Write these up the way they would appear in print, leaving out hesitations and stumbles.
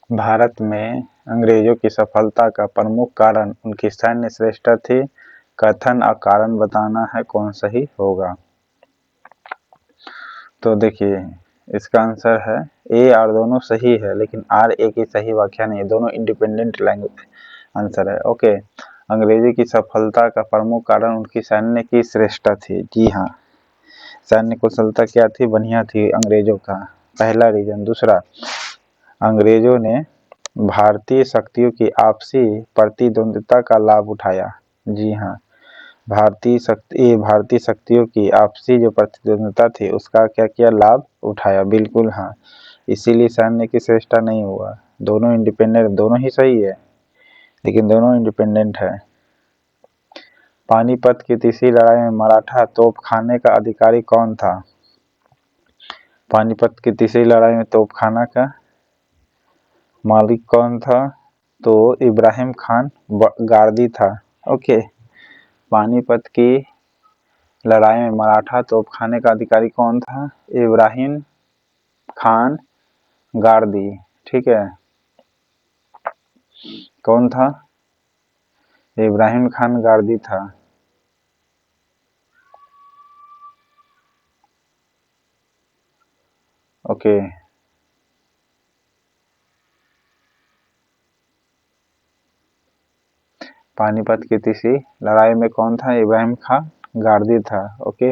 भारत में अंग्रेजों की सफलता का प्रमुख कारण उनकी सैन्य श्रेष्ठता थी। कथन और कारण बताना है कौन सही होगा। तो देखिए इसका आंसर है ए और दोनों सही है, लेकिन आर ए की सही व्याख्या नहीं है, दोनों इंडिपेंडेंट लैंग्वेज आंसर है। ओके, अंग्रेजी की सफलता का प्रमुख कारण उनकी सैन्य की श्रेष्ठता थी। जी हाँ, सैन्य कुशलता क्या थी, बढ़िया थी अंग्रेजों का, पहला रीजन। दूसरा, अंग्रेजों ने भारतीय शक्तियों की आपसी प्रतिद्वंद्विता का लाभ उठाया। जी हाँ, भारतीय शक्तियों की आपसी जो प्रतिद्वंद्विता थी उसका क्या किया, लाभ उठाया। बिल्कुल हाँ, इसीलिए सैन्य की श्रेष्ठता नहीं हुआ। दोनों इंडिपेंडेंट, दोनों ही सही है लेकिन दोनों इंडिपेंडेंट है। पानीपत की तीसरी लड़ाई में मराठा तोपखाने का अधिकारी कौन था? पानीपत की तीसरी लड़ाई में तोपखाना का मालिक कौन था? तो इब्राहिम खान गारदी था। ओके, पानीपत की लड़ाई में मराठा तोपखाने का अधिकारी कौन था? इब्राहिम खान गारदी। ठीक है, कौन था? इब्राहिम खान गारदी था। ओके, पानीपत की तीसरी लड़ाई में कौन था? इब्राहिम खान गारदी था। ओके,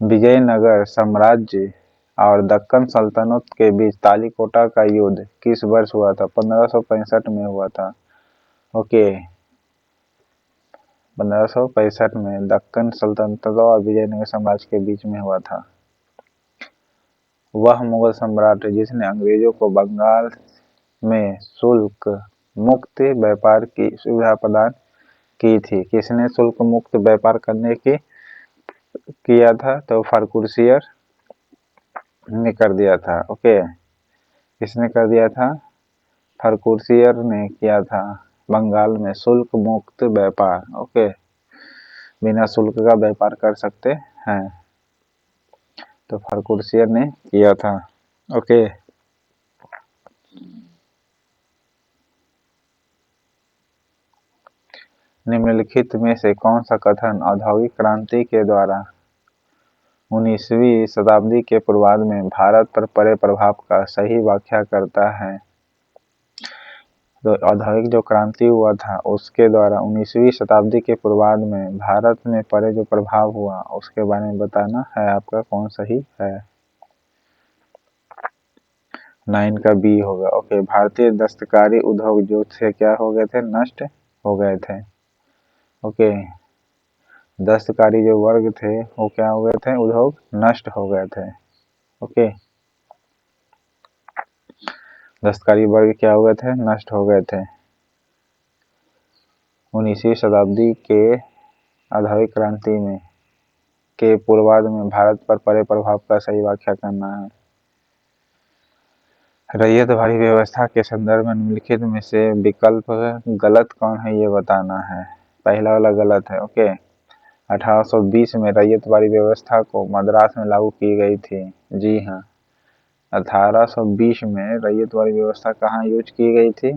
विजयनगर साम्राज्य और दक्कन सल्तनत के बीच तालीकोटा का युद्ध किस वर्ष हुआ था? 1565 में हुआ था। ओके, 1565 में दक्कन सल्तनत और विजयनगर साम्राज्य के बीच में हुआ था। वह मुगल सम्राट जिसने अंग्रेजों को बंगाल में शुल्क मुक्त व्यापार की सुविधा प्रदान की थी। किसने शुल्क मुक्त व्यापार करने की किया था? तो फारकुसियर ने कर दिया था। ओके, किसने कर दिया था? फारकुसियर ने किया था। बंगाल में शुल्क मुक्त व्यापार। ओके, बिना शुल्क का व्यापार कर सकते हैं, तो फारकुसियर ने किया था। ओके, निम्नलिखित में से कौन सा कथन औद्योगिक क्रांति के द्वारा 19वीं शताब्दी के पूर्वार्ध में भारत पर पड़े प्रभाव का सही व्याख्या करता है? तो औद्योगिक जो क्रांति हुआ था उसके द्वारा 19वीं शताब्दी के पूर्वार्ध में भारत में पड़े जो प्रभाव हुआ उसके बारे में बताना है आपका, कौन सही है। 9 का बी होगा। ओके, भारतीय दस्तकारी उद्योग जो थे क्या हो गए थे? नष्ट हो गए थे। ओके, दस्तकारी जो वर्ग थे वो क्या हो गए थे? उद्योग नष्ट हो गए थे। ओके, दस्तकारी वर्ग क्या हो गए थे? नष्ट हो गए थे। 19वीं शताब्दी के औद्योगिक क्रांति में के पूर्वार्ध में भारत पर पड़े प्रभाव का सही व्याख्या करना है। रैयतवाड़ी व्यवस्था के संदर्भ में निम्नलिखित में से विकल्प गलत कौन है ये बताना है। पहला वाला गलत है। ओके, 1820 में रैयतवाड़ी व्यवस्था को मद्रास में लागू की गई थी। जी हाँ, 1820 में रैयतवाड़ी व्यवस्था कहाँ यूज की गई थी?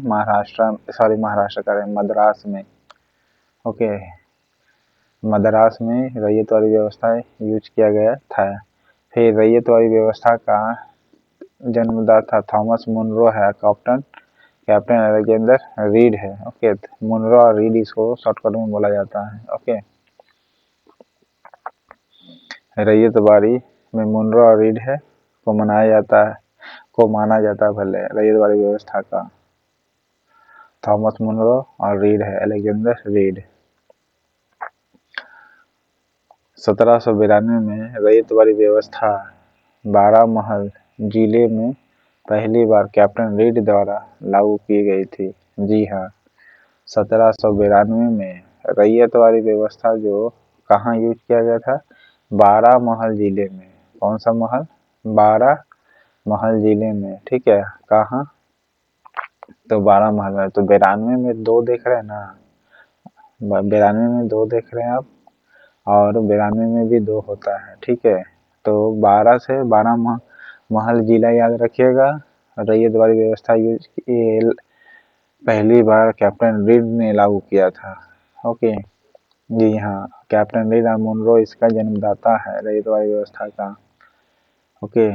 मद्रास में। ओके, मद्रास में रैयतवाड़ी व्यवस्था यूज किया गया था। फिर रैयतवाड़ी व्यवस्था का जन्मदाता थॉमस मुनरो है, कैप्टन अलेक्जेंडर रीड है। ओके, मुनरो और रीड इसको शॉर्टकट में बोला जाता है। ओके, रैयतवाड़ी में मुनरो और रीड है को माना जाता है भले रैयतवाड़ी व्यवस्था का। थॉमस मुनरो और रीड है, अलेक्जेंडर रीड। 1792 में रैयतवाड़ी व्यवस्था बारामहल जिले में पहली बार कैप्टन रीड द्वारा लागू की गई थी। जी हाँ, 1792 में रैयतवाड़ी व्यवस्था जो कहाँ यूज किया गया था? बारामहल जिले में। कौन सा महल? बारामहल जिले में। ठीक है, कहाँ? तो बारामहल में। तो 92 में 2 देख रहे हैं ना, 92 में 2 देख रहे हैं आप, और 92 में भी 2 होता है। ठीक है, तो 12 से महल जिला याद रखिएगा। रैयतवाड़ी व्यवस्था ये पहली बार कैप्टन रीड ने लागू किया था। ओके, जी हाँ, कैप्टन रीड मुनरो इसका जन्मदाता है रैयतवाड़ी व्यवस्था का। ओके,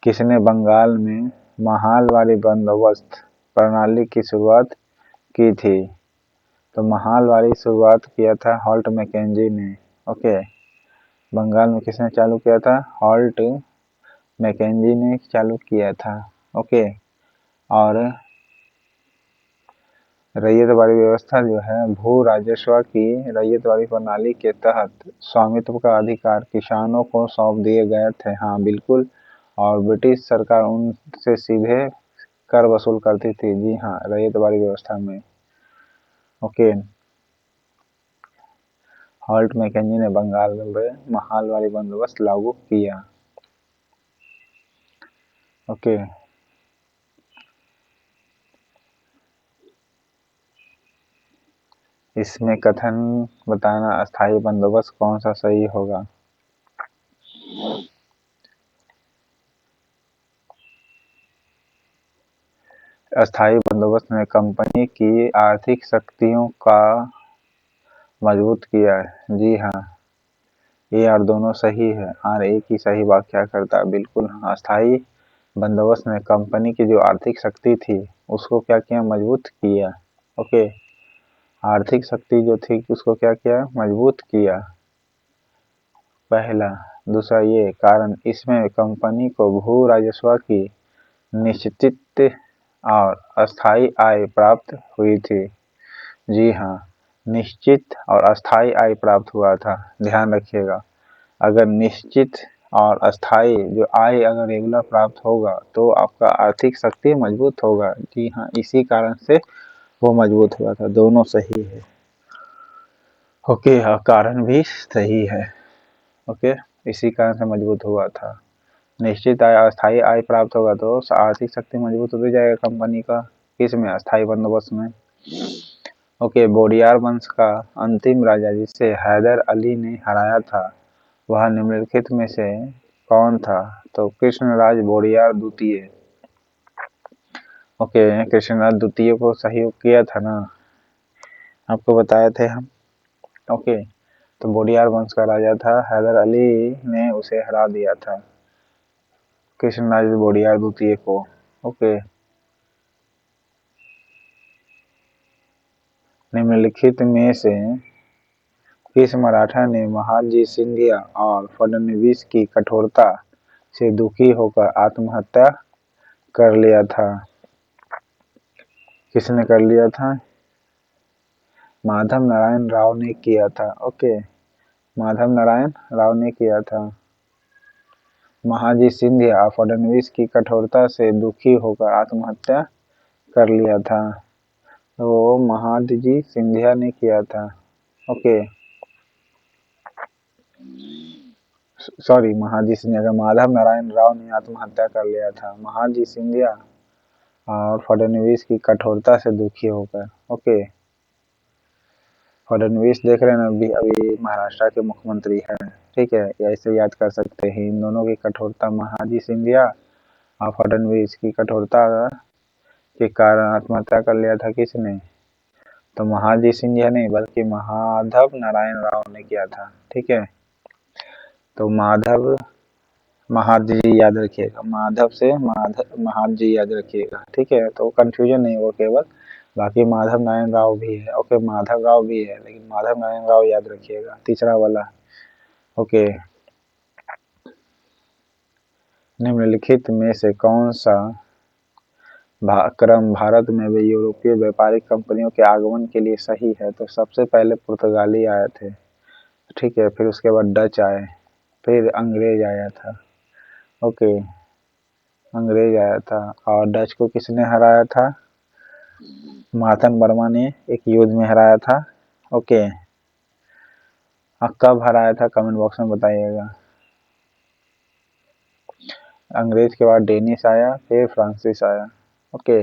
किसने बंगाल में महालवाड़ी बंदोबस्त प्रणाली की शुरुआत की थी? तो महालवाड़ी शुरुआत किया था हॉल्ट मैकेंजी ने। ओके, बंगाल में किसने चालू किया था? हॉल्ट मैकेंजी ने चालू किया था। ओके, और रैयतवाड़ी व्यवस्था जो है भू राजस्व की रैयतवाड़ी प्रणाली के तहत स्वामित्व का अधिकार किसानों को सौंप दिए गए थे। हाँ बिल्कुल, और ब्रिटिश सरकार उनसे सीधे कर वसूल करती थी। जी हाँ, रैयतवाड़ी व्यवस्था में। ओके, हॉल्ट मैकेंजी ने बंगाल में महालवाड़ी बंदोबस्त लागू किया। ओके, इसमें कथन बताना अस्थायी बंदोबस्त कौन सा सही होगा? अस्थायी बंदोबस्त ने कंपनी की आर्थिक शक्तियों का मजबूत किया। जी हाँ, ये और दोनों सही है। और एक ही सही व्याख्या करता है। बिल्कुल हाँ, अस्थायी बंदोबस्त ने कंपनी की जो आर्थिक शक्ति थी उसको क्या किया? मजबूत किया। ओके, आर्थिक शक्ति जो थी उसको क्या किया? मजबूत किया, पहला। दूसरा ये कारण इसमें कंपनी को भू राजस्व की निश्चित और अस्थायी आय प्राप्त हुई थी। जी हाँ, निश्चित और अस्थायी आय प्राप्त हुआ था। ध्यान रखिएगा, अगर निश्चित और अस्थायी जो आय अगर रेगुलर प्राप्त होगा तो आपका आर्थिक शक्ति मजबूत होगा। जी हाँ, इसी कारण से वो मजबूत हुआ था। दोनों सही है। ओके, कारण भी सही है। ओके, इसी कारण से मजबूत हुआ था। निश्चित आय अस्थायी आय प्राप्त होगा तो आर्थिक शक्ति मजबूत होती जाएगा कंपनी का। किसमें? अस्थायी बंदोबस्त में। ओके, बोडियार वंश का अंतिम राजा जिसे हैदर अली ने हराया था वह निम्नलिखित में से कौन था? तो कृष्णराज बोडियार द्वितीय। ओके, कृष्णराज द्वितीय को सहयोग किया था ना, आपको बताए थे हम। ओके, तो बोडियार वंश का राजा था, हैदर अली ने उसे हरा दिया था, कृष्णराज बोडियार द्वितीय को। ओके, निम्नलिखित में से किस मराठा ने महादजी सिंधिया और फडणवीस की कठोरता से दुखी होकर आत्महत्या कर लिया था? किसने कर लिया था? माधव नारायण राव ने किया था। ओके, माधव नारायण राव ने किया था। महादजी सिंधिया और फडणवीस की कठोरता से दुखी होकर आत्महत्या कर लिया था, तो महादजी सिंधिया ने किया था। ओके, सॉरी, महादजी सिंधिया का माधव नारायण राव ने आत्महत्या कर लिया था, महादजी सिंधिया और फडणवीस की कठोरता से दुखी होकर। ओके, फडणवीस देख रहे हैं ना, अभी महाराष्ट्र के मुख्यमंत्री हैं। ठीक है, ऐसे याद कर सकते हैं इन दोनों की कठोरता। महादजी सिंधिया और फडणवीस की कठोरता के कारण आत्महत्या कर लिया था किसने? तो महादजी सिंधिया नहीं बल्कि माधव नारायण राव ने किया था। ठीक है, तो महादजी याद रखिएगा, माधव से महादजी याद रखिएगा। ठीक है, तो कंफ्यूजन नहीं होगा केवल। बाकी माधव नारायण राव भी है। ओके, माधव राव भी है लेकिन माधव नारायण राव याद रखिएगा, तीसरा वाला। ओके, निम्नलिखित में से कौन सा क्रम भारत में भी यूरोपीय व्यापारिक कंपनियों के आगमन के लिए सही है? तो सबसे पहले पुर्तगाली आए थे। ठीक है, फिर उसके बाद डच आए, फिर अंग्रेज आया था। ओके, अंग्रेज आया था और डच को किसने हराया था? मार्तन वर्मा ने एक युद्ध में हराया था। ओके, कब हराया था कमेंट बॉक्स में बताइएगा। अंग्रेज के बाद डेनिश आया, फिर फ्रांसिस आया। ओके,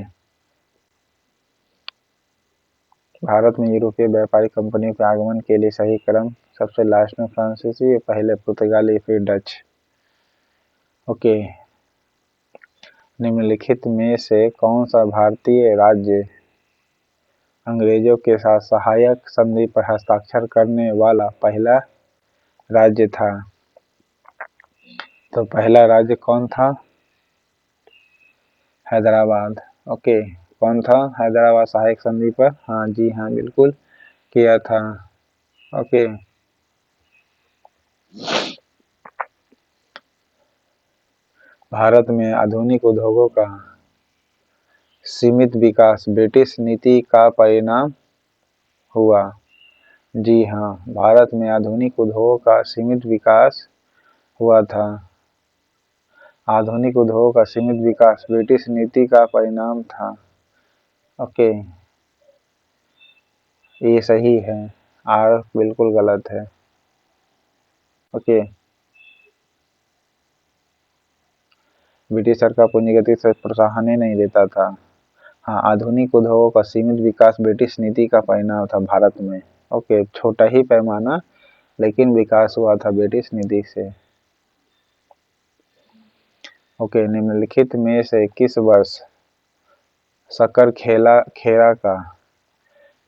भारत में यूरोपीय व्यापारिक कंपनियों के आगमन के लिए सही क्रम सबसे लास्ट में फ्रांसीसी, पहले पुर्तगाली, फिर डच। ओके, निम्नलिखित में से कौन सा भारतीय राज्य अंग्रेजों के साथ सहायक संधि पर हस्ताक्षर करने वाला पहला राज्य था? तो पहला राज्य कौन था? हैदराबाद। ओके, कौन था हैदराबाद सहायक संधि पर? हाँ जी हाँ, बिल्कुल किया था। ओके, भारत में आधुनिक उद्योगों का सीमित विकास ब्रिटिश नीति का परिणाम हुआ। जी हाँ, भारत में आधुनिक उद्योगों का सीमित विकास हुआ था। आधुनिक उद्योगों का सीमित विकास ब्रिटिश नीति का परिणाम था। ओके, ये सही है, आर बिल्कुल गलत है। ओके, ब्रिटिश सरकार पूंजीगति से प्रोत्साहन ही नहीं देता था। हाँ, आधुनिक उद्योगों का सीमित विकास ब्रिटिश नीति का परिणाम था भारत में। ओके, छोटा ही पैमाना लेकिन विकास हुआ था ब्रिटिश नीति से। ओके, निम्नलिखित में से किस वर्ष शक्कर खेरा का,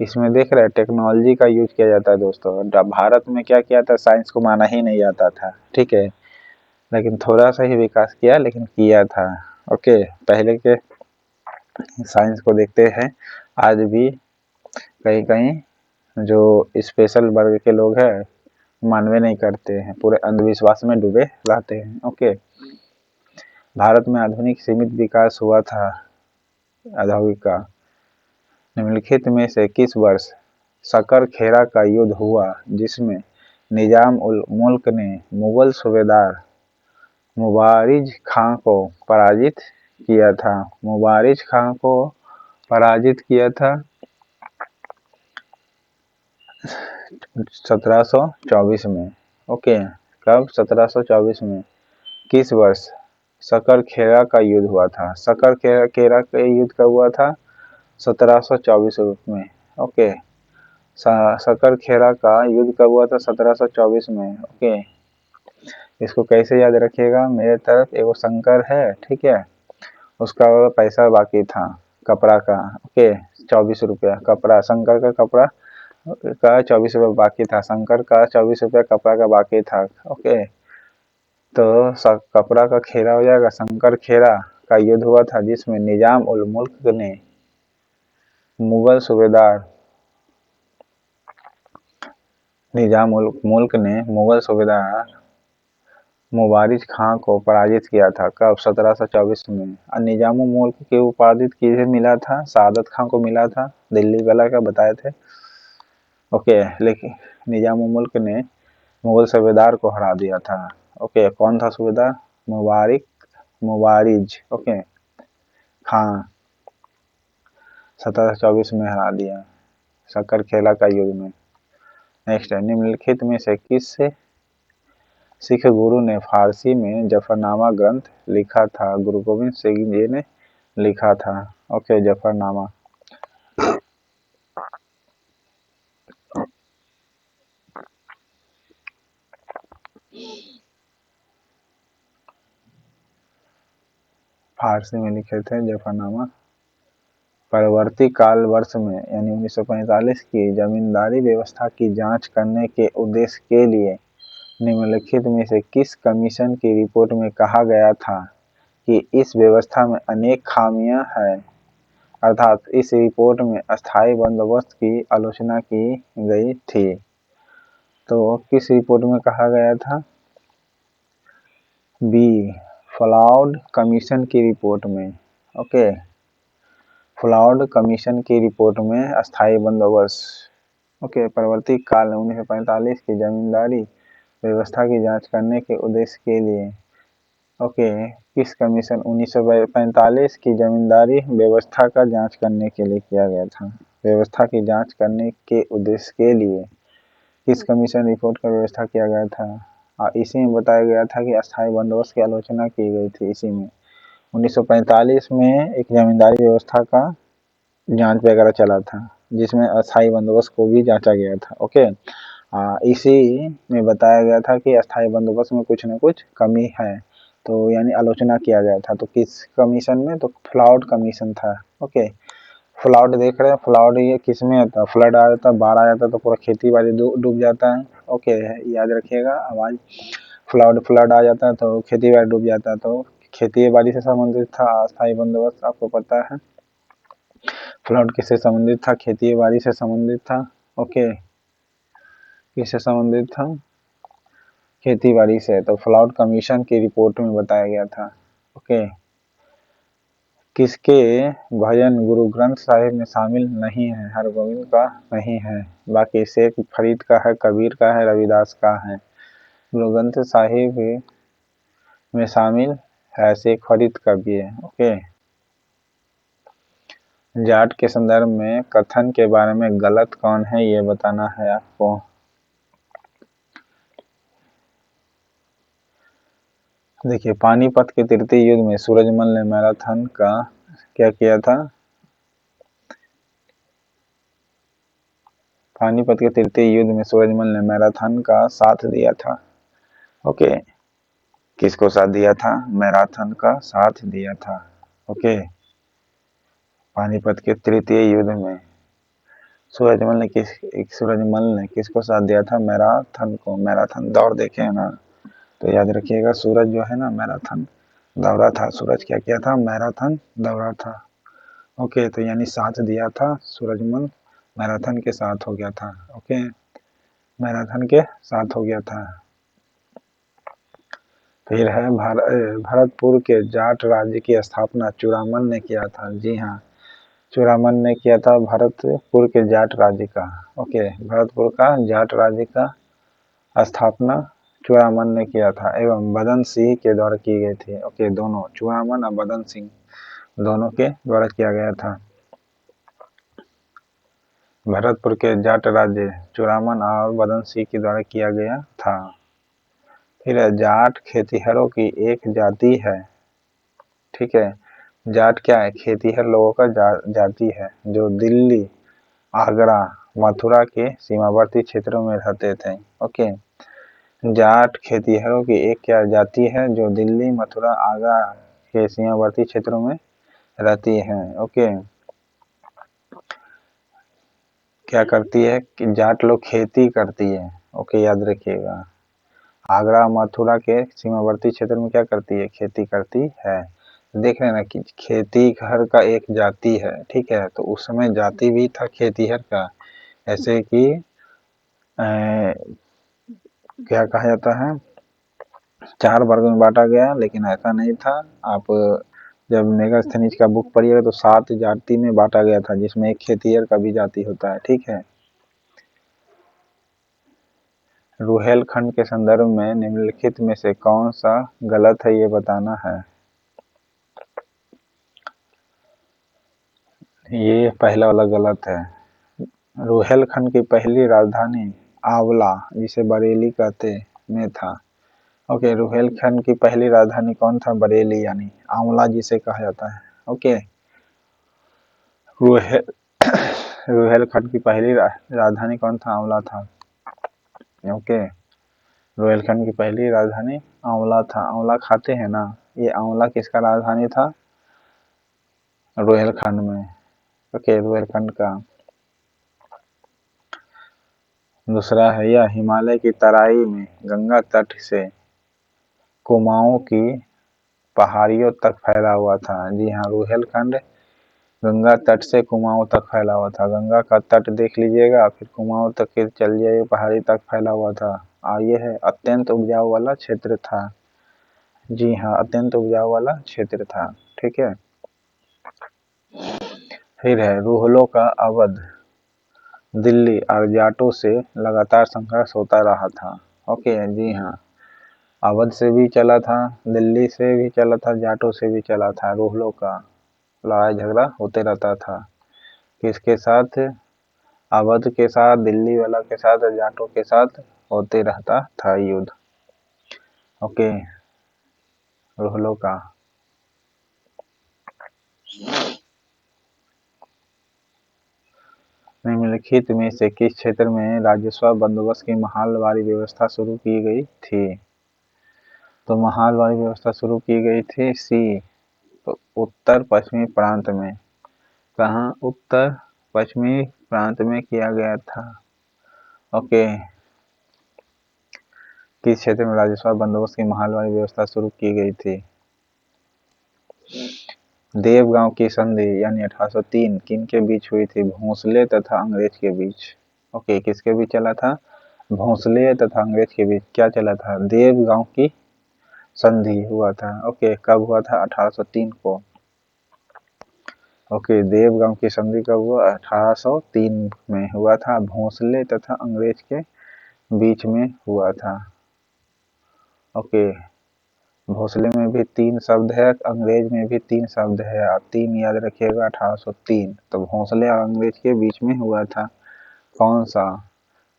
इसमें देख रहे हैं टेक्नोलॉजी का यूज किया जाता है दोस्तों। भारत में क्या किया था, साइंस को माना ही नहीं जाता था, ठीक है, लेकिन थोड़ा सा ही विकास किया लेकिन किया था। ओके, पहले के साइंस को देखते हैं। आज भी कहीं कहीं जो स्पेशल वर्ग के लोग हैं मानवे नहीं करते हैं, पूरे अंधविश्वास में डूबे रहते हैं। ओके, भारत में आधुनिक सीमित विकास हुआ था औद्योगिक का। निम्नलिखित में से किस वर्ष शक्कर खेरा का युद्ध हुआ जिसमें निजाम उल मुल्क ने मुगल सूबेदार मुबारिज खां को पराजित किया था? मुबारिज खां को पराजित किया था 1724 में। ओके, कब? 1724 में। किस वर्ष शक्कर खेरा का युद्ध हुआ था? शक्कर खेरा का युद्ध कब हुआ था? 1724 में। ओके, शक्कर खेरा का युद्ध कब हुआ था? 1724 में। ओके, इसको कैसे याद रखिएगा, मेरे तरफ एगो शंकर है, ठीक है, उसका पैसा बाकी था कपड़ा का। ओके, 24 रुपया कपड़ा, शंकर का कपड़ा का 24 रुपया बाकी था, शंकर का 24 रुपया कपड़ा का बाकी था। ओके, तो कपड़ा का खेरा हो जाएगा। शंकर खेरा का युद्ध हुआ था जिसमें निजाम उल मुल्क ने मुगल सूबेदार मुबारिज खां को पराजित किया था। कब? 1724 में। और निजाम उल मुल्क के पराजित किसे मिला था? सादत खां को मिला था, दिल्ली वाला का बताए थे। ओके, लेकिन निजाम उल मुल्क ने मुगल सूबेदार को हरा दिया था। ओके, कौन था सूबेदार? मुबारिज ओके खां, 1724 में हरा दिया शक्कर खेला का युद्ध में। नेक्स्ट है, निम्नलिखित में से किस सिख गुरु ने फारसी में जफरनामा ग्रंथ लिखा था? गुरु गोविंद सिंह जी ने लिखा था। ओके, जफरनामा। फारसी में लिखे थे जफरनामा। परवर्ती काल वर्ष में यानी 1945 की जमींदारी व्यवस्था की जांच करने के उद्देश्य के लिए निम्नलिखित में से किस कमीशन की रिपोर्ट में कहा गया था कि इस व्यवस्था में अनेक खामियां हैं, अर्थात इस रिपोर्ट में अस्थायी बंदोबस्त की आलोचना की गई थी? तो किस रिपोर्ट में कहा गया था? बी, फ्लॉड कमीशन की रिपोर्ट में। ओके, फ्लॉड कमीशन की रिपोर्ट में अस्थायी बंदोबस्त। ओके, परवर्ती काल 1945 की जमींदारी व्यवस्था की जांच करने के उद्देश्य के लिए। ओके, किस कमीशन? 1945 की जमींदारी व्यवस्था का जांच करने के लिए किया गया था। व्यवस्था की जांच करने के उद्देश्य के लिए किस कमीशन रिपोर्ट का व्यवस्था किया गया था? और इसी में बताया गया था कि अस्थायी बंदोबस्त की आलोचना की गई थी। इसी में 1945 में एक जमींदारी व्यवस्था का जांच वगैरह चला था जिसमें अस्थायी बंदोबस्त को भी जांचा गया था। ओके, इसी में बताया गया था कि अस्थायी बंदोबस्त में कुछ न कुछ कमी है, तो यानी आलोचना किया गया था। तो किस कमीशन में? तो फ्लॉड कमीशन था। ओके, फ्लड देख रहे हैं, फ्लड ये किस में आता है? फ्लड आ जाता है, बाढ़ आ जाता है तो पूरा खेती बाड़ी डूब जाता है। ओके, याद रखिएगा आवाज। फ्लड आ जाता है तो खेती बाड़ी डूब जाता है, तो खेती बाड़ी से संबंधित था अस्थायी बंदोबस्त, आपको पता है। फ्लड किससे संबंधित था? खेती बाड़ी से संबंधित था। ओके, किससे संबंधित था? खेती बाड़ी से। तो फ्लड कमीशन की रिपोर्ट में बताया गया था। ओके, किसके भजन गुरु ग्रंथ साहिब में शामिल नहीं है? हरगोविंद का नहीं है, बाकी शेख फरीद का है, कबीर का है, रविदास का है। गुरु ग्रंथ साहिब में शामिल है, शेख फरीद का भी है। ओके, जाट के संदर्भ में कथन के बारे में गलत कौन है, ये बताना है आपको। देखिए, पानीपत के तृतीय युद्ध में सूरजमल ने मैराथन का क्या किया था? पानीपत के तृतीय युद्ध में सूरजमल ने मैराथन का साथ दिया था। ओके, किसको साथ दिया था? मैराथन का साथ दिया था। ओके, पानीपत के तृतीय युद्ध में सूरजमल ने किसको साथ दिया था? मैराथन को। मैराथन दौड़ देखे है ना, तो याद रखिएगा, सूरज जो है ना मैराथन दौड़ा था। सूरज क्या किया था? मैराथन दौड़ा था। ओके, तो यानी साथ दिया था, सूरजमल मैराथन के साथ हो गया था। ओके, मैराथन के साथ हो गया था। फिर है भरतपुर के जाट राज्य की स्थापना चूड़ामन ने किया था। जी हाँ, चूड़ामन ने किया था भरतपुर के जाट राज्य का। ओके, भरतपुर का जाट राज्य का स्थापना चूड़ामन ने किया था, एवं बदन सिंह के द्वारा की गई थी। ओके, दोनों चूड़ामन और बदन सिंह दोनों के द्वारा किया गया था। भरतपुर के जाट राज्य चूड़ामन और बदन सिंह के द्वारा किया गया था। फिर जाट खेतिहरों की एक जाति है। ठीक है, जाट क्या है? खेतिहर लोगों का जाति है, जो दिल्ली, आगरा, मथुरा के सीमावर्ती क्षेत्रों में रहते थे। ओके, जाट खेतिहरों की एक क्या जाति है? जो दिल्ली, मथुरा, आगरा के सीमावर्ती क्षेत्रों में रहती है। ओके, क्या करती है कि जाट लोग खेती करती है। ओके, याद रखिएगा, आगरा मथुरा के सीमावर्ती क्षेत्र में क्या करती है? खेती करती है। देख रहे हैं ना कि खेती घर का एक जाति है। ठीक है, तो उस समय जाति भी था खेतीहर का। ऐसे कि क्या कहा जाता है, 4 वर्ग में बांटा गया, लेकिन ऐसा नहीं था। आप जब मेगास्थनीज का बुक पढ़िएगा तो 7 जाति में बांटा गया था, जिसमें एक खेतीहर का भी जाति होता है। ठीक है, रुहेलखंड के संदर्भ में निम्नलिखित में से कौन सा गलत है, ये बताना है। ये पहला वाला गलत है। रुहेलखंड की पहली राजधानी आंवला, जिसे बरेली कहते में था। ओके, रुहेलखंड की पहली राजधानी कौन था? बरेली, यानी आंवला जिसे कहा जाता है। ओके, रुहेल रुहेलखंड की पहली राजधानी कौन था? आंवला था। ओके, रुहेलखंड की पहली राजधानी आंवला था। आंवला खाते हैं ना, ये आंवला किसका राजधानी था? रुहेलखंड में। ओके, रुहेलखंड का। दूसरा है, यह हिमालय की तराई में गंगा तट से कुमाऊं की पहाड़ियों तक फैला हुआ था। जी हाँ, रुहेलखंड गंगा तट से कुमाऊं तक फैला हुआ था। गंगा का तट देख लीजिएगा, फिर कुमाऊं तक के चल जाइए, पहाड़ी तक फैला हुआ था। और ये है अत्यंत उपजाऊ वाला क्षेत्र था। जी हाँ, अत्यंत उपजाऊ वाला क्षेत्र था। ठीक है, फिर है रूहलों का अवध, दिल्ली और जाटों से लगातार संघर्ष होता रहा था। ओके, जी हाँ, अवध से भी चला था, दिल्ली से भी चला था, जाटों से भी चला था। रूहलों का लड़ाई झगड़ा होते रहता था। किसके साथ? अवध के साथ, दिल्ली वाला के साथ और जाटों के साथ होते रहता था युद्ध। ओके, रूहलों का। निम्नलिखित में से किस क्षेत्र में राजस्व बंदोबस्त की महलवारी व्यवस्था शुरू की गई थी? तो महलवारी व्यवस्था शुरू की गई थी सी, तो उत्तर पश्चिमी प्रांत में। कहाँ? उत्तर पश्चिमी प्रांत में किया गया था। ओके, किस क्षेत्र में राजस्व बंदोबस्त की महलवारी व्यवस्था शुरू की गई थी? देवगांव की संधि यानी 1803 किन के बीच हुई थी? भोंसले तथा अंग्रेज के बीच। ओके, किसके बीच चला था? भोंसले तथा अंग्रेज के बीच क्या चला था? देवगांव की संधि हुआ था। ओके, कब हुआ था? 1803 को। ओके, देवगांव की संधि कब हुआ? 1803 में हुआ था। भोंसले तथा अंग्रेज के बीच में हुआ था। ओके, भोसले में भी 3 शब्द है, अंग्रेज में भी 3 शब्द है। आप 3 याद रखिएगा। 1803 तो भोसले और अंग्रेज के बीच में हुआ था। कौन सा?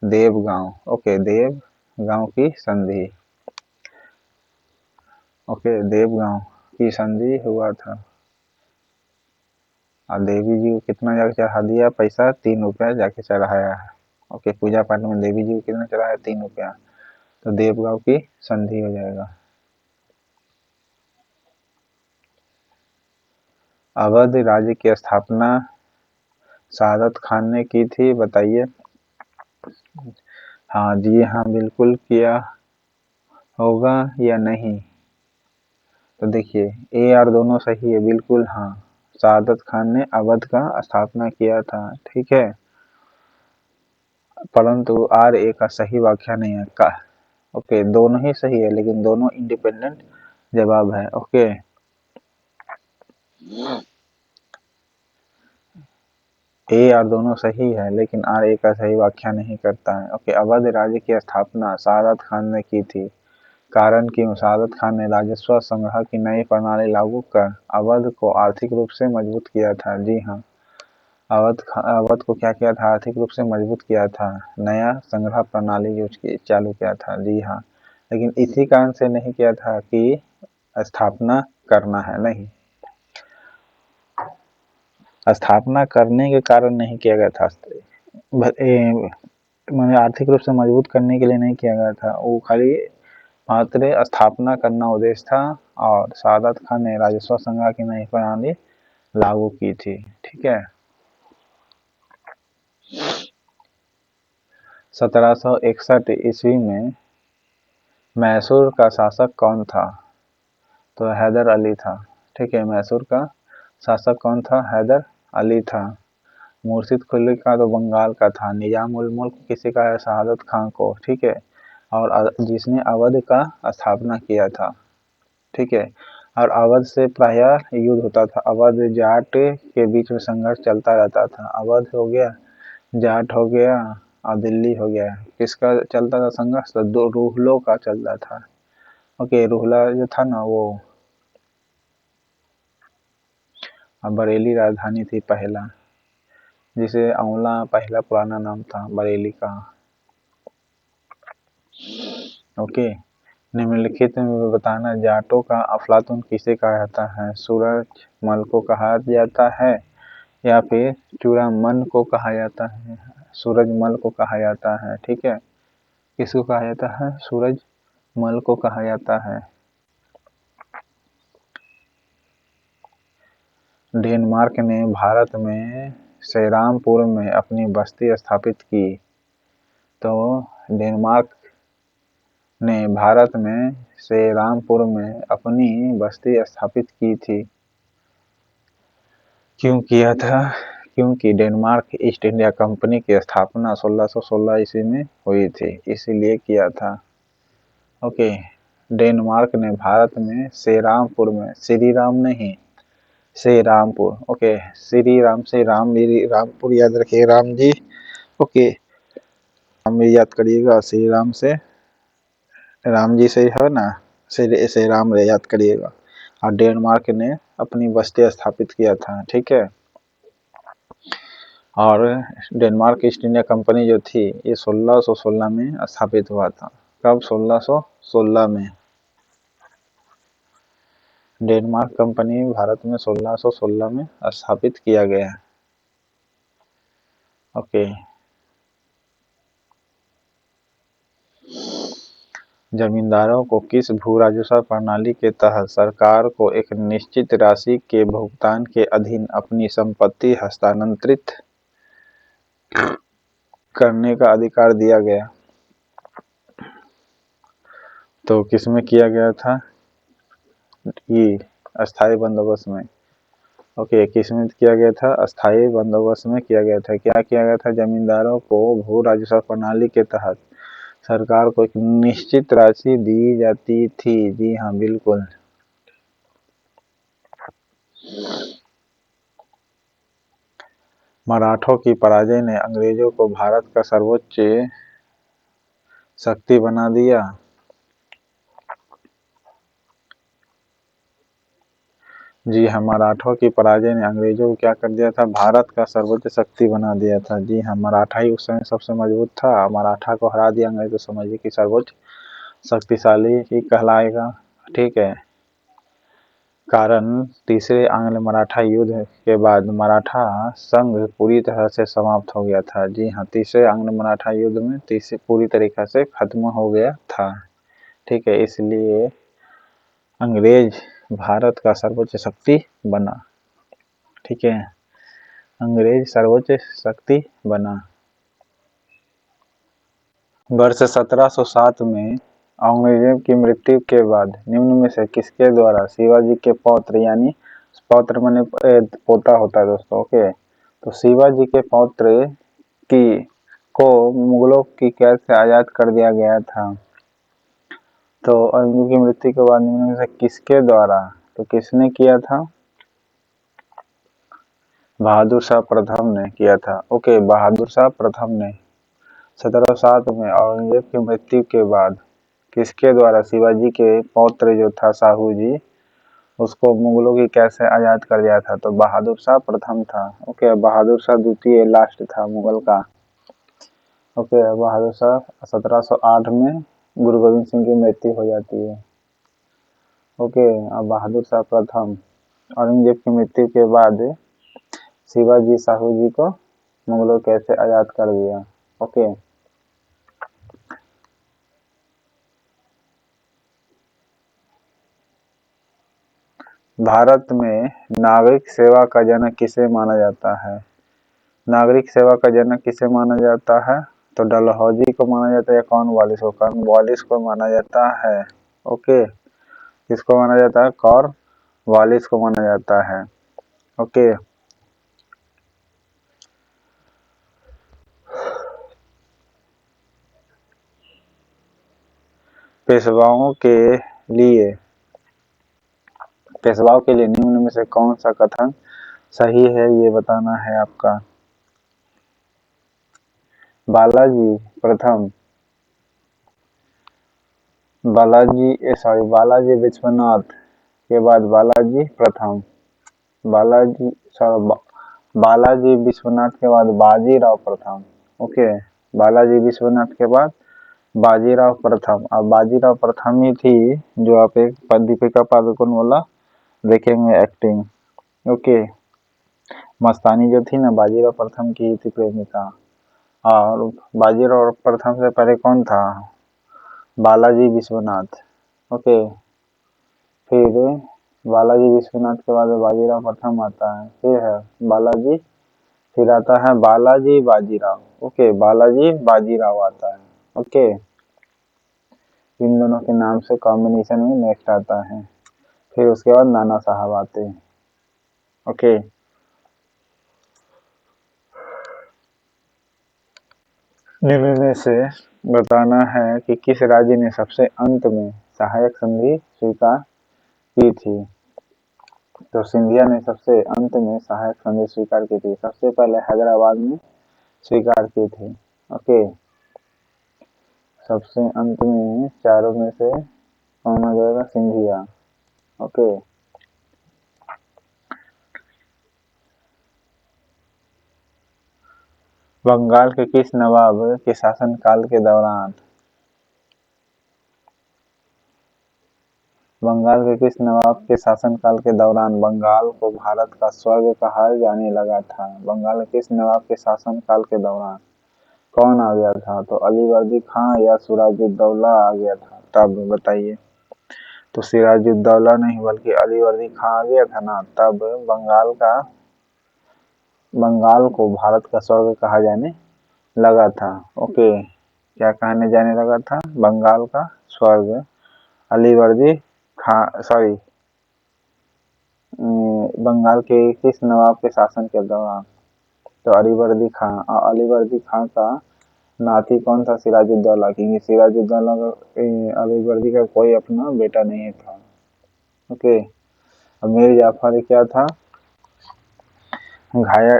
देवगांव। ओके, देवगांव की संधि। ओके, देवगांव की संधि हुआ था। और देवी जी को कितना जाके चढ़ा दिया पैसा? 3 रुपया जाके चढ़ाया है। ओके, पूजा पाठ में देवी जी को कितना चढ़ाया? 3 रुपया। तो देवगांव की संधि हो जाएगा। अवध राज्य की स्थापना सादत खान ने की थी, बताइए। हाँ जी, हाँ बिल्कुल किया होगा या नहीं? तो देखिए, ए आर दोनों सही है, बिल्कुल हाँ। सादत खान ने अवध का स्थापना किया था, ठीक है, परंतु आर ए का सही व्याख्या नहीं है का। ओके, दोनों ही सही है लेकिन दोनों इंडिपेंडेंट जवाब है। ओके, ए आर दोनों सही है लेकिन आर ए का सही व्याख्या नहीं करता है। ओके, अवध राज्य की स्थापना सादत खान ने की थी। कारण क्यों? सादत खान ने राजस्व संग्रह की नई प्रणाली लागू कर अवध को आर्थिक रूप से मजबूत किया था। जी हाँ, अवध को क्या किया था? आर्थिक रूप से मजबूत किया था। नया संग्रह प्रणाली यूज चालू किया था। जी हाँ, लेकिन इसी कारण से नहीं किया था कि स्थापना करना है, नहीं, स्थापना करने के कारण नहीं किया गया था। मैंने आर्थिक रूप से मजबूत करने के लिए नहीं किया गया था, वो खाली मात्र स्थापना करना उद्देश्य था। और सादत खान ने राजस्व संग्रह की नई प्रणाली लागू की थी, ठीक है। 1761 ईस्वी में मैसूर का शासक कौन था? तो हैदर अली था, ठीक है। मैसूर का शासक कौन था? हैदर अली था। मुर्शिद कुली का तो बंगाल का था। निजाम उल मुल्क किसी का है? शहादत खान को, ठीक है, और जिसने अवध का स्थापना किया था, ठीक है। और अवध से प्रायः युद्ध होता था। अवध जाट के बीच में संघर्ष चलता रहता था। अवध हो गया, जाट हो गया और दिल्ली हो गया। किसका चलता था संघर्ष? तो 2 रूहलों का चलता था। ओके, रूहला जो था ना, वो बरेली राजधानी थी पहला, जिसे आंवला पहला पुराना नाम था बरेली का। ओके, निम्नलिखित में बताना, जाटों का अफलातून किसे कहा जाता है? सूरजमल को कहा जाता है या फिर चूड़ामन को कहा जाता है? सूरजमल को कहा जाता है, ठीक है। किसको कहा जाता है? सूरजमल को कहा जाता है। डेनमार्क ने भारत में श्रीरामपुर में अपनी बस्ती स्थापित की। तो डेनमार्क ने भारत में श्रीरामपुर में अपनी बस्ती स्थापित की थी। क्यों किया था? क्योंकि डेनमार्क ईस्ट इंडिया कंपनी की स्थापना 1616 ईस्वी में हुई थी, इसीलिए किया था। ओके, डेनमार्क ने भारत में श्रीरामपुर में, श्री राम नहीं, श्रीरामपुर। ओके, श्री राम से राम, मेरी रामपुर याद रखिए, राम जी। ओके, राम याद करिएगा, श्री राम से राम जी से है ना, श्री राम याद करिएगा। और डेनमार्क ने अपनी बस्ती स्थापित किया था, ठीक है। और डेनमार्क ईस्ट इंडिया कंपनी जो थी ये 1616 में स्थापित हुआ था। कब? 1616 में। डेनमार्क कंपनी भारत में 1616 में स्थापित किया गया। ओके। जमींदारों को किस भू राजस्व प्रणाली के तहत सरकार को एक निश्चित राशि के भुगतान के अधीन अपनी संपत्ति हस्तांतरित करने का अधिकार दिया गया? तो किसमें किया गया था? ये अस्थायी बंदोबस्त में। ओके, किसमें किया गया था? अस्थायी बंदोबस्त में किया गया था। क्या किया गया था? जमींदारों को भू राजस्व प्रणाली के तहत सरकार को एक निश्चित राशि दी जाती थी। जी हाँ, बिल्कुल। मराठों की पराजय ने अंग्रेजों को भारत का सर्वोच्च शक्ति बना दिया। जी हाँ, मराठों की पराजय ने अंग्रेजों को क्या कर दिया था? भारत का सर्वोच्च शक्ति बना दिया था। जी हाँ, मराठा ही उस समय सबसे मजबूत था। मराठा को हरा दिया अंग्रेज तो समझिए कि सर्वोच्च शक्तिशाली ही कहलाएगा। ठीक है। कारण तीसरे आंग्ल मराठा युद्ध के बाद मराठा संघ पूरी तरह से समाप्त हो गया था। जी हाँ, तीसरे आंग्ल मराठा युद्ध में पूरी तरीके से खत्म हो गया था। ठीक है, इसलिए अंग्रेज भारत का सर्वोच्च शक्ति बना। ठीक है, अंग्रेज सर्वोच्च शक्ति बना। वर्ष 1707 में औरंगजेब की मृत्यु के बाद निम्न में से किसके द्वारा शिवाजी के पौत्र, यानी पौत्र माने पोता होता है दोस्तों। ओके, तो शिवाजी के पौत्र की को मुगलों की कैद से आजाद कर दिया गया था? तो औरंगजेब की मृत्यु के बाद निम्न में से किसके द्वारा? तो किसने किया था? बहादुर शाह प्रथम ने किया था। ओके, बहादुर शाह प्रथम ने 1707 में औरंगजेब की मृत्यु के बाद किसके द्वारा शिवाजी के पौत्र जो था साहू जी, उसको मुगलों की कैद से आजाद कर दिया था? तो बहादुर शाह प्रथम था। ओके, बहादुर शाह द्वितीय लास्ट था मुगल का। ओके, बहादुर शाह 1708 में गुरु गोविंद सिंह की मृत्यु हो जाती है। ओके, अब बहादुर शाह प्रथम औरंगजेब की मृत्यु के बाद शिवाजी साहू जी को मुगलों कैसे आजाद कर दिया? ओके, भारत में नागरिक सेवा का जनक किसे माना जाता है? नागरिक सेवा का जनक किसे माना जाता है? तो डलहौजी को माना जाता है या कॉर्नवालिस को? कॉर्नवालिस को माना जाता है। ओके, किसको माना जाता है? कॉर्नवालिस को माना जाता है। ओके, पेशवाओं के लिए निम्न में से कौन सा कथन सही है, ये बताना है आपका। बालाजी विश्वनाथ के बाद बालाजी प्रथम, बालाजी विश्वनाथ के बाद बाजीराव प्रथम। ओके, बालाजी विश्वनाथ के बाद बाजीराव प्रथम। अब बाजीराव प्रथम ही थी जो आप एक दीपिका पादुकोण वाला देखेंगे एक्टिंग। ओके, मस्तानी जो थी ना, बाजीराव प्रथम की ही थी प्रेमिका। और बाजीराव प्रथम से पहले कौन था? बालाजी विश्वनाथ। ओके, फिर बालाजी विश्वनाथ के बाद बाजीराव प्रथम आता है, फिर है बालाजी, फिर आता है बालाजी बाजीराव। ओके, बालाजी बाजीराव आता है। ओके, इन दोनों के नाम से कॉम्बिनेशन में नेक्स्ट आता है। फिर उसके बाद नाना साहब आते हैं। ओके, निम्न में से बताना है कि किस राज्य ने सबसे अंत में सहायक संधि स्वीकार की थी? तो सिंधिया ने सबसे अंत में सहायक संधि स्वीकार की थी। सबसे पहले हैदराबाद में स्वीकार की थी। ओके, सबसे अंत में चारों में से कौन हो जाएगा? सिंधिया। ओके, बंगाल के किस नवाब के शासनकाल के दौरान बंगाल के किस नवाब के शासनकाल के दौरान बंगाल को भारत का स्वर्ग कहा जाने लगा था? बंगाल के किस नवाब के शासनकाल के दौरान कौन आ गया था? तो अलीवर्दी खां या सिराजुद्दौला आ गया था? तब बताइए। तो सिराजुद्दौला नहीं बल्कि अलीवर्दी खां आ गया था ना, तब बंगाल को भारत का स्वर्ग कहा जाने लगा था। ओके, क्या कहने जाने लगा था? बंगाल का स्वर्ग। अलीवर्दी खां, सॉरी, बंगाल के किस नवाब के शासन के दौरान? तो अलीवर्दी खां। अलीवर्दी खां का नाती कौन था? सिराजुद्दौला, क्योंकि सिराजुद्दौला का अलीवर्दी का कोई अपना बेटा नहीं था। ओके, अब मीर जाफर क्या था? घायल,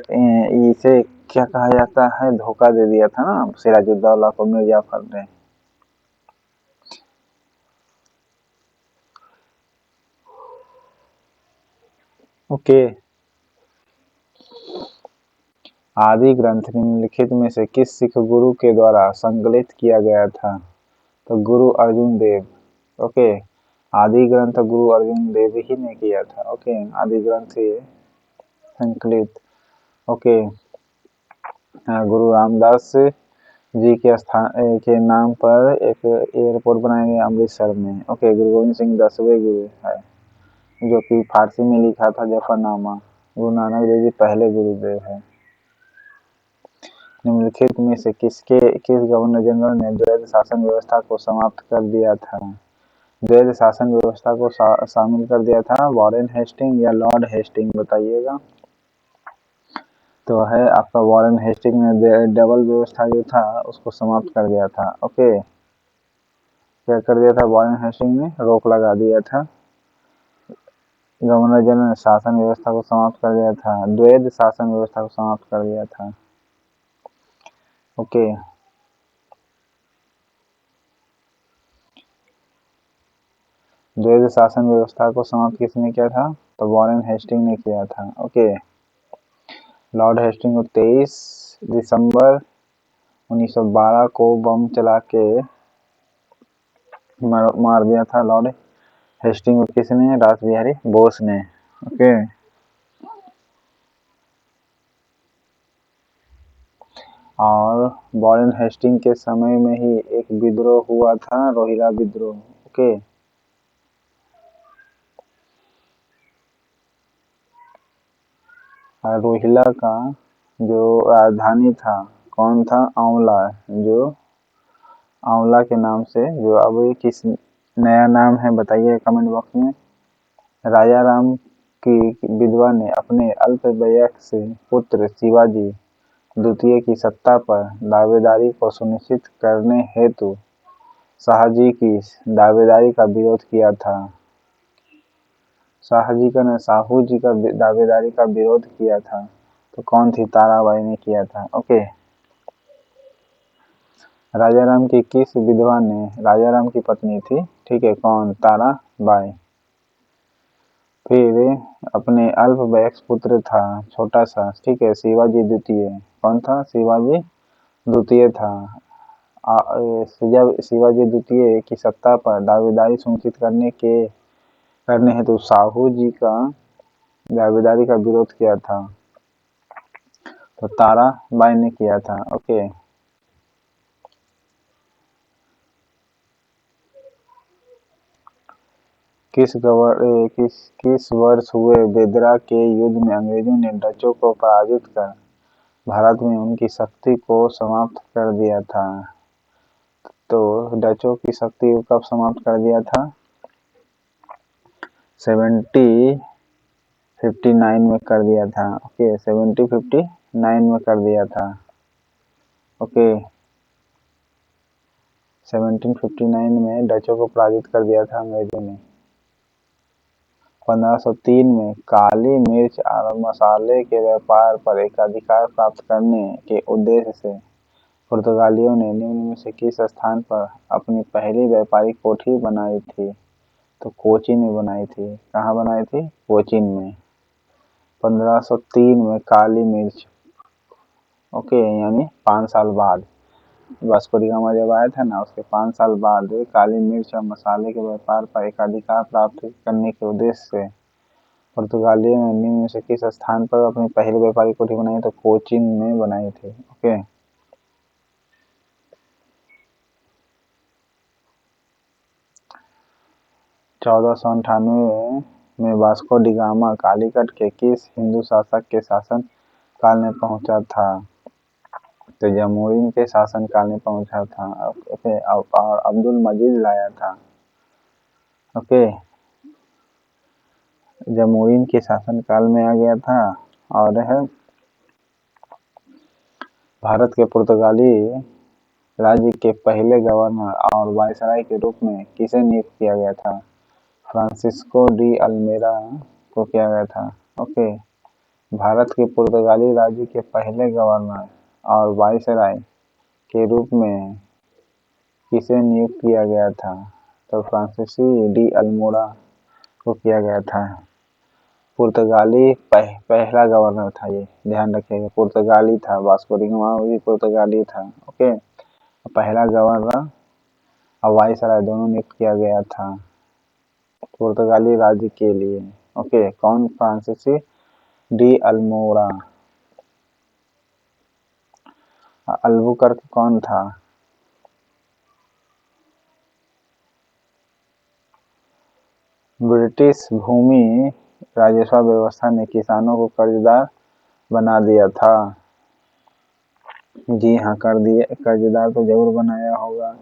इसे क्या कहा जाता है? धोखा दे दिया था ना सिराजुद्दौला को मीर जाफर ने। ओके, आदि ग्रंथ निम्नलिखित में से किस सिख गुरु के द्वारा संकलित किया गया था? तो गुरु अर्जुन देव। ओके, आदि ग्रंथ गुरु अर्जुन देव ही ने किया था। ओके, आदि ग्रंथ ये संकलित। ओके, गुरु रामदास जी के स्थान के नाम पर एक एयरपोर्ट बनाया गया अमृतसर में। ओके, गुरु गोविंद सिंह 10वें गुरु है, जो कि फारसी में लिखा था जफरनामा। गुरु नानक देव जी पहले गुरुदेव है। निम्नलिखित में से किस गवर्नर जनरल ने द्वैध शासन व्यवस्था को समाप्त कर दिया था? द्वैध शासन व्यवस्था को शामिल कर दिया था वॉरेन हेस्टिंग या लॉर्ड हेस्टिंग? बताइएगा। तो है आपका वॉरेन हेस्टिंग ने डबल व्यवस्था जो था उसको समाप्त कर दिया था। ओके, क्या कर दिया था? वॉरेन हेस्टिंग ने रोक लगा दिया था। गवर्नर जनरल ने शासन व्यवस्था को समाप्त कर दिया था, द्वैध शासन व्यवस्था को समाप्त कर दिया था। ओके, द्वैध शासन व्यवस्था को समाप्त किसने किया था? तो वॉरेन हेस्टिंग ने किया था। ओके, लॉर्ड हेस्टिंग को 23 दिसंबर 1912 को बम चला के मार दिया था। लॉर्ड हेस्टिंग को किसने? रासबिहारी बोस ने। ओके, और वॉरेन हेस्टिंग के समय में ही एक विद्रोह हुआ था, रोहिला विद्रोह। ओके, रोहिला का जो राजधानी था कौन था? आंवला, जो आंवला के नाम से, जो अब किस नया नाम है बताइए कमेंट बॉक्स में। राजा राम की विधवा ने अपने अल्पवयस्क पुत्र शिवाजी द्वितीय की सत्ता पर दावेदारी को सुनिश्चित करने हेतु शाहजी की दावेदारी का विरोध किया था। शाहजी का ने साहू जी का दावेदारी का विरोध किया था, तो कौन थी? ताराबाई ने किया था। ओके, राजा राम की किस विधवा ने, राजा राम की पत्नी थी, ठीक है, कौन? ताराबाई। फिर अपने अल्पवयस्क पुत्र था छोटा सा, ठीक है, शिवाजी द्वितीय। कौन था? शिवाजी द्वितीय था। शिवाजी द्वितीय की सत्ता पर दावेदारी सुनिश्चित करने हेतु साहू जी का दावेदारी का विरोध किया था, तो ताराबाई ने किया था। ओके, किस वर्ष हुए बेदरा के युद्ध में अंग्रेजों ने डचों को पराजित कर भारत में उनकी शक्ति को समाप्त कर दिया था? तो डचों की शक्ति को कब समाप्त कर दिया था? 1759 में कर दिया था। ओके, 1759 में कर दिया था। ओके, 1759 में डचों को पराजित कर दिया था अंग्रेजों ने। 1503 में काली मिर्च और मसाले के व्यापार पर एकाधिकार प्राप्त करने के उद्देश्य से पुर्तगालियों ने निम्न में से किस स्थान पर अपनी पहली व्यापारिक कोठी बनाई थी? तो कोचीन में बनाई थी। कहाँ बनाई थी? कोचीन में। 1503 में काली मिर्च। ओके, यानी 5 साल बाद वास्को डी गामा जब आया था ना, उसके 5 साल बाद काली मिर्च और मसाले के व्यापार पर एकाधिकार प्राप्त करने के उद्देश्य से पुर्तगालियों ने निम्न में से किस स्थान पर अपनी पहली व्यापारिक कोठी बनाई? तो कोचीन में बनाई थी। ओके, 1498 में वास्को डी गामा कालीकट के किस हिंदू शासक के शासन काल में पहुंचा था? तो जमोरिन के शासन काल में पहुंचा था। ओके, और अब्दुल मजीद लाया था। ओके, जमोरिन के शासन काल में आ गया था। और है भारत के पुर्तगाली राज्य के पहले गवर्नर और वायसराय के रूप में किसे नियुक्त किया गया था? फ्रांसिस्को डी अल्मेड़ा को किया गया था। ओके, भारत के पुर्तगाली राज्य के पहले गवर्नर और वायसराय के रूप में किसे नियुक्त किया गया था? तो फ्रांसिसी डी अल्मोड़ा को किया गया था। पुर्तगाली पहला गवर्नर था, ये ध्यान रखिएगा, पुर्तगाली था। वास्को डी गामा भी पुर्तगाली था। ओके, पहला गवर्नर और वायसराय दोनों नियुक्त किया गया था पुर्तगाली राज्य के लिए। ओके, कौन? फ्रांसिसी डी अल्मोड़ा। अल्बुकर्क कौन था? ब्रिटिश भूमि राजस्व व्यवस्था ने किसानों को कर्जदार बना दिया था। जी हाँ, कर दिए, कर्जदार तो जरूर बनाया होगा।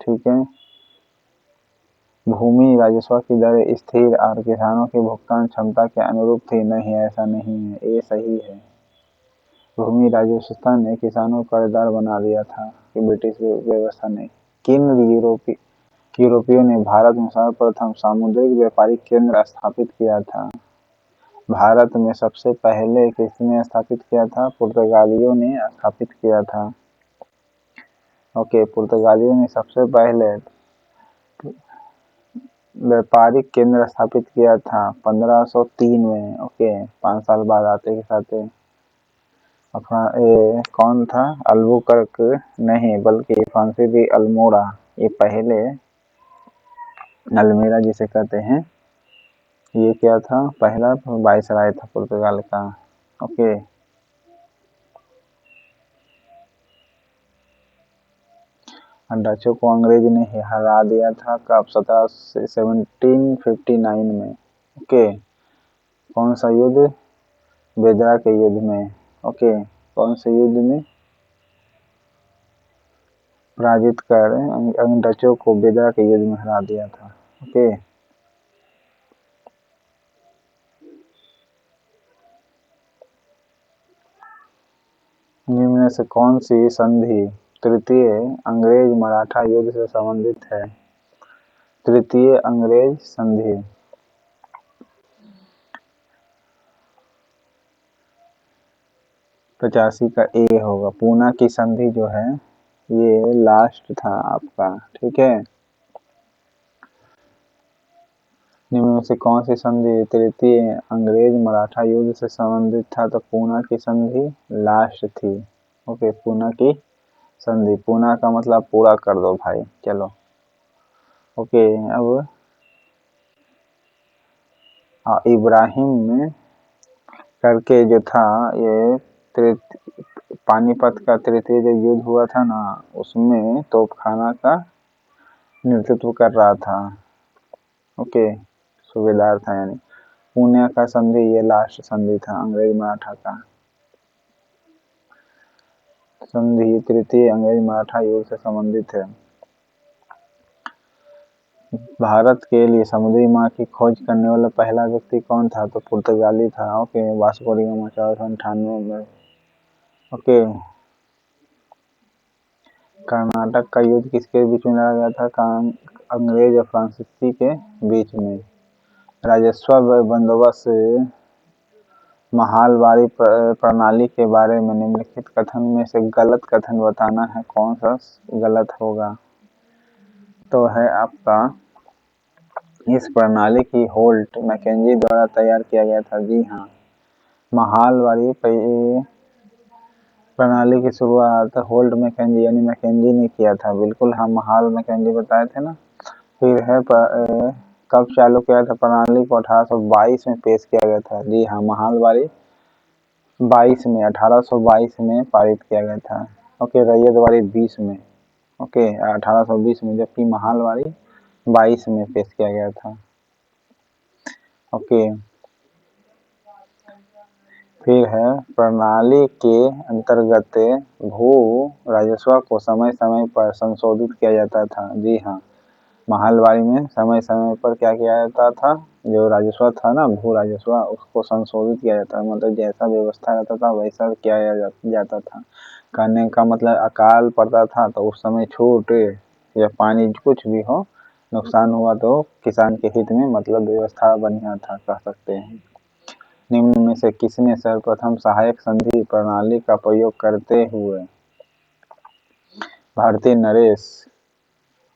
ठीक है, भूमि राजस्व की दर स्थिर और किसानों की भुगतान क्षमता के अनुरूप थी। नहीं, ऐसा नहीं है, ये सही है। भूमि राजस्व ने किसानों को कर्जदार बना दिया था कि ब्रिटिश व्यवस्था ने। किन यूरोपियों ने भारत में सर्वप्रथम सामुद्रिक व्यापारिक केंद्र स्थापित किया था? भारत में सबसे पहले किसने स्थापित किया था? पुर्तगालियों ने स्थापित किया था। ओके, पुर्तगालियों ने सबसे पहले व्यापारिक केंद्र स्थापित किया था 1503 में। ओके, 5 साल बाद आते के साथ अपना कौन था? अल्बुकर्क नहीं, बल्कि फ्रांसिस डी अल्मोड़ा। ये पहले अल्मेड़ा जिसे कहते हैं, ये क्या था? पहला वायसराय था पुर्तगाल का। ओके, डचों को अंग्रेज ने हरा दिया था कब? 1759 में। ओके, कौन सा युद्ध? बेदरा के युद्ध में। ओके, कौन से युद्ध में? पराजित कर डचों को बेदरा के युद्ध में हरा दिया था। ओके, निम्न में से कौन सी संधि तृतीय अंग्रेज मराठा युद्ध से संबंधित है? तृतीय अंग्रेज संधि 85 का ए होगा। पूना की संधि जो है ये लास्ट था आपका। ठीक है, निम्न में से कौन सी संधि तृतीय अंग्रेज मराठा युद्ध से संबंधित था? तो पूना की संधि लास्ट थी। ओके, पूना की संधि, पूना का मतलब पूरा कर दो भाई। चलो, ओके, अब इब्राहिम करके जो था, ये पानीपत का तृतीय जो युद्ध हुआ था ना, उसमें तोपखाना का नेतृत्व कर रहा था। ओके, सूबेदार था यानी। पुणे का संधि ये लास्ट संधि था अंग्रेज मराठा का। संधि तृतीय अंग्रेज मराठा युद्ध से संबंधित है। भारत के लिए समुद्री मार्ग की खोज करने वाला पहला व्यक्ति कौन था? तो पुर्तगाली था। ओके, वास्को डी गामा 1498 में। ओके, कर्नाटक का युद्ध किसके बीच में लड़ा गया था? अंग्रेज और फ्रांसीसी के बीच में। राजस्व बंदोबस्त महालवारी प्रणाली के बारे में निम्नलिखित कथन में से गलत कथन बताना है। कौन सा गलत होगा? तो है आपका, इस प्रणाली की होल्ट मैकेंजी द्वारा तैयार किया गया था। जी हाँ, महालवारी प्रणाली की शुरुआत होल्ट मैकेंजी यानी मैकेंजी ने किया था। बिल्कुल, हम हाल मैकेंजी बताए थे ना। फिर है कब चालू किया था प्रणाली को? 1822 में पेश किया गया था। जी हाँ, महालवाड़ी 1822 में पारित किया गया था। ओके, रैयतवाड़ी 20 में। ओके, 1820 में, जबकि महालवाड़ी 22 में पेश किया गया था। ओके, फिर है प्रणाली के अंतर्गत भू राजस्व को समय समय पर संशोधित किया जाता था। जी हाँ, महालवाड़ी में समय समय पर क्या किया जाता था? जो राजस्व था ना, भू राजस्व, उसको संशोधित किया जाता था। मतलब जैसा व्यवस्था रहता था वैसा किया जाता था। कहने का मतलब अकाल पड़ता था तो उस समय छूट या पानी कुछ भी हो, नुकसान हुआ तो किसान के हित में मतलब व्यवस्था बढ़िया था, कह सकते हैं। निम्न में से किसने सर्वप्रथम सहायक संधि प्रणाली का प्रयोग करते हुए भारतीय नरेश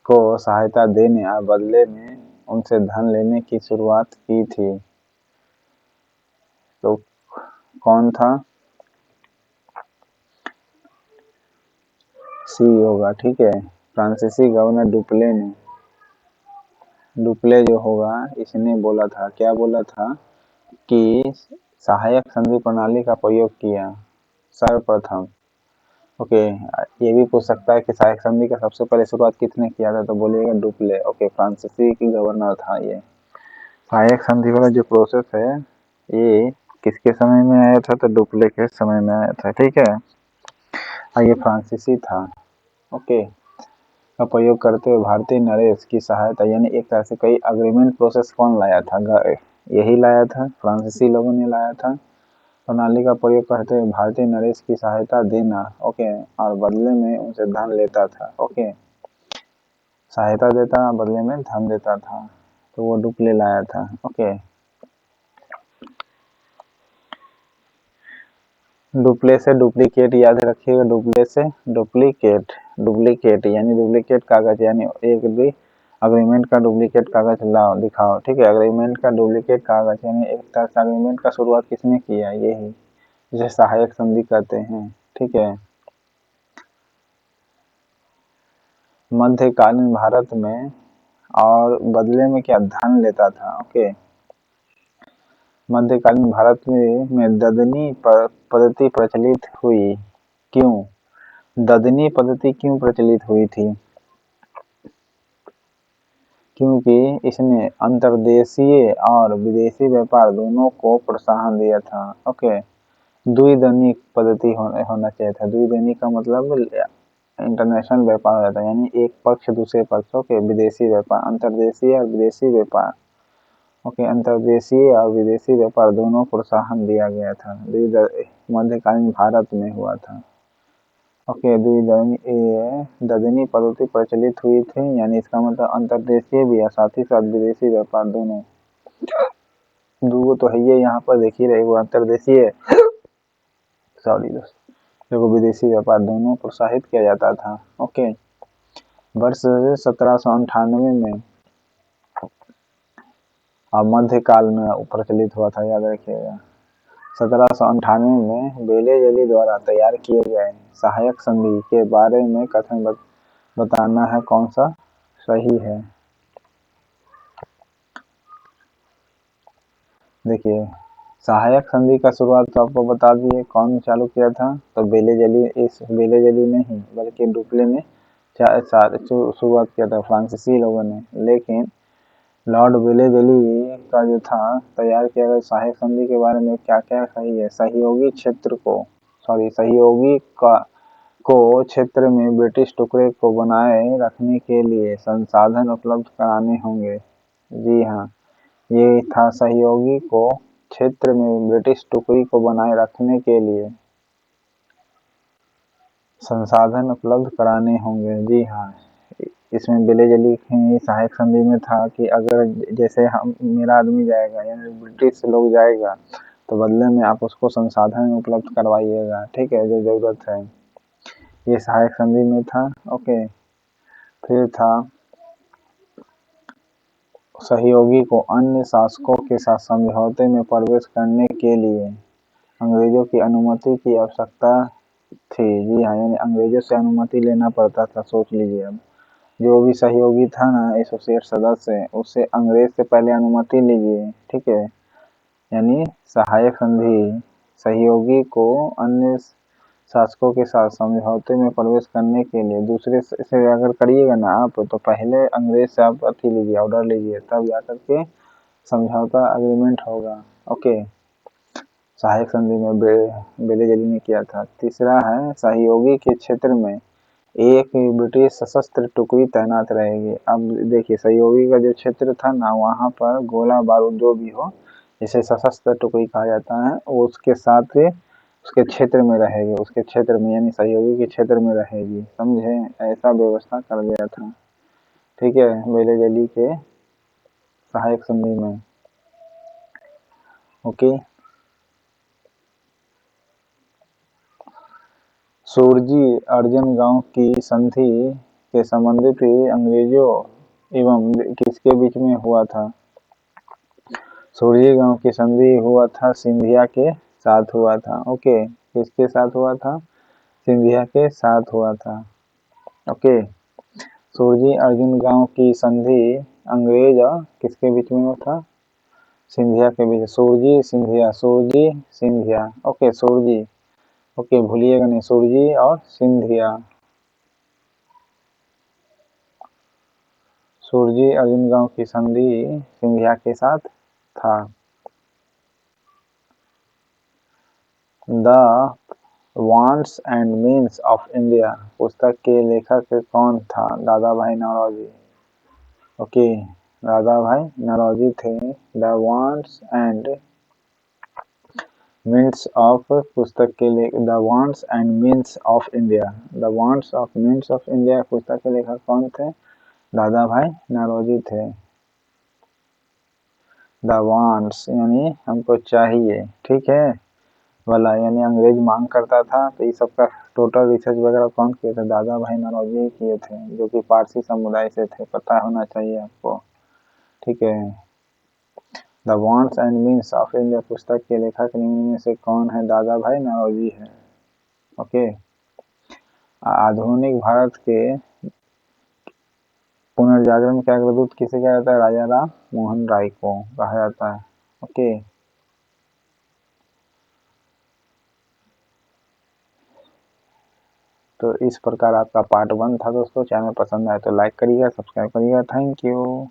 को सहायता देने और बदले में उनसे धन लेने की शुरुआत की थी? तो कौन था? सी होगा, ठीक है। फ्रांसीसी गवर्नर डुप्ले जो होगा, इसने बोला था, क्या बोला था कि सहायक संधि प्रणाली का प्रयोग किया सर्वप्रथम। ओके, ये भी पूछ सकता है कि सहायक संधि का सबसे पहले शुरुआत किसने किया था? तो बोलिएगा डुप्ले। ओके, फ्रांसीसी की गवर्नर था ये। सहायक संधि वाला जो प्रोसेस है ये किसके समय में आया था? तो डुप्ले के समय में आया था, ठीक है। और ये फ्रांसीसी था। ओके, का प्रयोग करते हुए भारतीय नरेश की सहायता, यानी एक तरह से कई अग्रीमेंट प्रोसेस कौन लाया था? यही लाया था, फ्रांसीसी लोगों ने लाया था। प्रणाली का प्रयोग करते हुए भारतीय नरेश की सहायता देना, ओके, और बदले में उनसे धन लेता था। ओके, सहायता देता, बदले में धन देता था, तो वो डुप्ले लाया था। ओके, डुप्ले से डुप्लीकेट याद रखिएगा। डुप्ले से डुप्लीकेट यानी डुप्लीकेट कागज, यानी एक भी अग्रीमेंट का डुप्लीकेट कागज लाओ, दिखाओ, ठीक है। अग्रीमेंट का डुप्लीकेट कागज यानी एक तरह से अग्रीमेंट का शुरुआत किसने किया? यही, जिसे सहायक संधि कहते हैं, ठीक है। मध्यकालीन भारत में और बदले में क्या? धन लेता था। ओके, मध्यकालीन भारत में ददनी पद्धति प्रचलित हुई। क्यों? ददनी पद्धति क्यों प्रचलित हुई थी? क्योंकि इसने अंतर्देशीय और विदेशी व्यापार दोनों को प्रोत्साहन दिया था। ओके, द्विदलीय पद्धति होना चाहिए था। द्विदलीय का मतलब इंटरनेशनल व्यापार रहता है, यानी एक पक्ष दूसरे पक्षों के विदेशी व्यापार, अंतर्देशीय और विदेशी व्यापार। ओके, अंतर्देशीय और विदेशी व्यापार दोनों प्रोत्साहन दिया गया था। मध्यकालीन भारत में हुआ था। ओके, ददनी पद्धति प्रचलित हुई थी, यानी इसका मतलब अंतर्देशीय भी है, साथ ही साथ विदेशी व्यापार दोनों। दो तो है ये, यहाँ पर देखिए रहे, वो अंतर्देशीय, सॉरी दोस्त, देखो विदेशी व्यापार दोनों प्रोत्साहित किया जाता था। ओके, वर्ष 1798 में और मध्यकाल में प्रचलित हुआ था, याद रखिएगा। 1798 में बेले द्वारा तैयार किए गए सहायक संधि के बारे में कथन बताना है, कौन सा सही है? देखिए, सहायक संधि का शुरुआत तो आपको बता दिए, कौन चालू किया था? तो बेले नहीं बल्कि डुप्ले ने शुरुआत किया था, फ्रांसीसी लोगों ने। लेकिन लॉर्ड बेले का जो था तैयार किया गया सहायक संधि के बारे में क्या क्या सही है? सहयोगी को क्षेत्र में ब्रिटिश टुकड़े को बनाए रखने के लिए संसाधन उपलब्ध कराने होंगे। जी हाँ, ये था, सहयोगी को क्षेत्र में ब्रिटिश टुकड़ी को बनाए रखने के लिए संसाधन उपलब्ध कराने होंगे। जी हाँ, इसमें बेले सहायक संधि में था कि अगर जैसे हम मेरा आदमी जाएगा यानी ब्रिटिश लोग जाएगा तो बदले में आप उसको संसाधन उपलब्ध करवाइएगा, ठीक है, जो जरूरत है। ये सहायक संधि में था। ओके, फिर था सहयोगी को अन्य शासकों के साथ समझौते में प्रवेश करने के लिए अंग्रेजों की अनुमति की आवश्यकता थी। जी हाँ, यानी अंग्रेजों से अनुमति लेना पड़ता था। सोच लीजिए, अब जो भी सहयोगी था ना एसोसिएट सदस्य, उससे अंग्रेज से पहले अनुमति लीजिए, ठीक है। यानी सहायक संधि सहयोगी को अन्य शासकों के साथ समझौते में प्रवेश करने के लिए दूसरे से अगर करिएगा ना आप, तो पहले अंग्रेज से आप अथी लीजिए, ऑर्डर लीजिए, तब जाकर के समझौता अग्रीमेंट होगा। ओके, सहायक संधि में बेलेजली ने किया था। तीसरा है सहयोगी के क्षेत्र में एक ब्रिटिश सशस्त्र टुकड़ी तैनात रहेगी। अब देखिए, सहयोगी का जो क्षेत्र था ना, वहाँ पर गोला बारूद जो भी हो, जिसे सशस्त्र टुकड़ी कहा जाता है, वो उसके साथ उसके क्षेत्र में रहेगी, उसके क्षेत्र में यानी सहयोगी के क्षेत्र में रहेगी, समझे। ऐसा व्यवस्था कर दिया था, ठीक है, बेलेजली के सहायक संधि में। ओके, सुरजी अर्जन गांव की संधि के संबंधित अंग्रेजों एवं किसके बीच में हुआ था? सुरजी गांव की संधि हुआ था सिंधिया के साथ हुआ था। ओके, किसके साथ हुआ था? सिंधिया के साथ हुआ था। ओके, सुरजी अर्जुन गांव की संधि अंग्रेज और किसके बीच में हुआ था? सिंधिया के बीच। सुरजी सिंधिया, सुरजी सिंधिया। ओके, सुरजी, ओके, भूलिएगा नहीं, सुरजी और सिंधिया। सुरजी अर्जुन गांव की संधि सिंधिया के साथ था। The wants and means of India पुस्तक के लेखक कौन था? दादा भाई नौरोजी। ओके, दादा भाई नौरोजी थे। The wants and means of पुस्तक के the wants and means of India, the wants of means of India पुस्तक के लेखक कौन थे? दादा भाई नौरोजी थे। द वांट्स यानी हमको चाहिए, ठीक है, वाला यानी अंग्रेज मांग करता था, तो ये सबका टोटल रिसर्च वगैरह कौन किए थे? दादा भाई नौरोजी ही किए थे, जो कि पारसी समुदाय से थे, पता होना चाहिए आपको, ठीक है। The wants and means of India पुस्तक के लेखक निम्न में से कौन है? दादा भाई नौरोजी है। ओके, आधुनिक भारत के पुनर्जागरण के अग्रदूत किसे कहा जाता है? राजा राम मोहन राय को कहा जाता है। ओके, तो इस प्रकार आपका पार्ट 1 था दोस्तों। चैनल पसंद आए तो लाइक करिएगा, सब्सक्राइब करिएगा। Thank you.